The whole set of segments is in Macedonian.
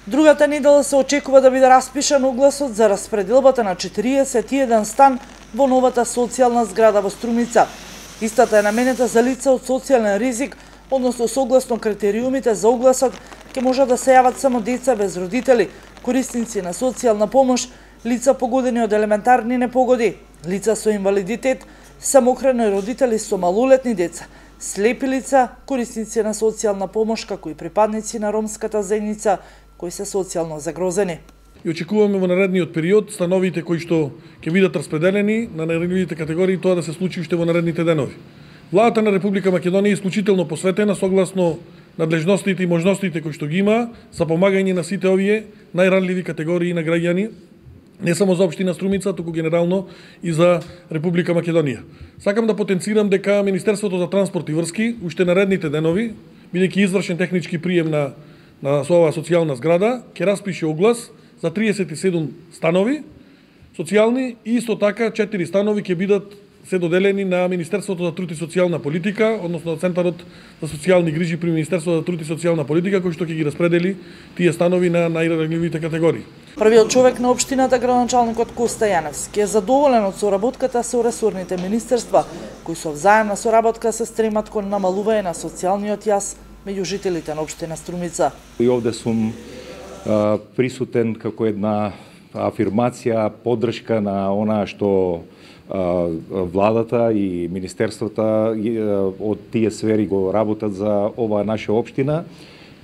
Другата недела се очекува да биде распишан огласот за распределбата на 41 стан во новата социјална зграда во Струмица. Истата е наменета за лица од социјален ризик, односно согласно критериумите за огласот ќе може да се јават само деца без родители, корисници на социјална помош, лица погодени од елементарни непогоди, лица со инвалидитет, самохрани родители со малолетни деца, слепи лица, корисници на социјална помош, како и припадници на ромската заедница кои се социјално загрозени. И очекуваме во наредниот период становите кои што ќе бидат распределени на наредните категории тоа да се случи уште во наредните денови. Владата на Република Македонија е исклучително посветена согласно надлежностите и можностите кои што ги има за помагање на сите овие најранливи категории на граѓани, не само за општина Струмица, туку генерално и за Република Македонија. Сакам да потенцирам дека Министерството за транспорт и врски уште наредните денови, бидејќи извршен технички прием на оваа социјална зграда, ќе распише оглас за 37 станови социјални и исто така 4 станови ќе бидат се доделени на Министерството за труд и социјална политика, односно Центарот за социјални грижи при Министерството за труд и социјална политика, кој што ќе ги распредели тие станови на најранливите категории. Првиот човек на општината, градоначалникот Коста Јаневски, е задоволен од соработката со ресорните министерства, кои со взаемна соработка се стремат кон намалување на социјалниот јас меѓу жителите на општина Струмица. И овде сум присутен како една афирмација, поддршка на онаа што владата и министерствата од тие сфери го работат за оваа наша општина.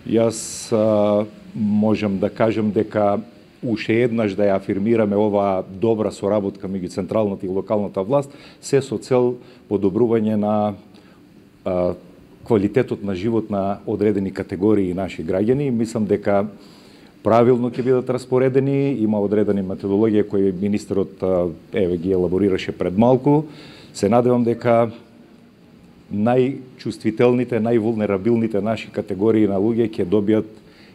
Јас можам да кажам дека уште еднаш да ја афирмираме оваа добра соработка меѓу централната и локалната власт, се со цел подобрување на квалитетот на живот на одредени категории наши граѓани. Мислам дека правилно ќе бидат распоредени, има одредени методологија кои министерот ги елаборираше пред малку. Се надевам дека најчувствителните, највулнерабилните наши категории на луѓе ќе добијат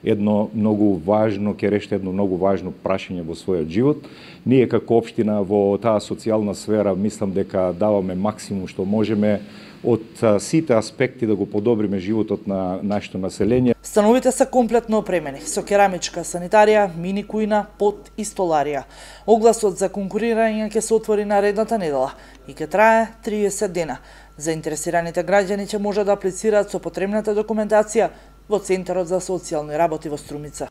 едно многу важно, ќе решат едно многу важно прашање во својот живот. Ние како општина во таа социјална сфера мислам дека даваме максимум што можеме од сите аспекти да го подобриме животот на нашето население. Становите се комплетно опремени со керамичка санитарија, мини кујна, пот и столарија. Огласот за конкурирање ќе се отвори наредната недела и ќе трае 30 дена. Заинтересираните граѓани ќе може да аплицираат со потребната документација во Центарот за социјални работи во Струмица.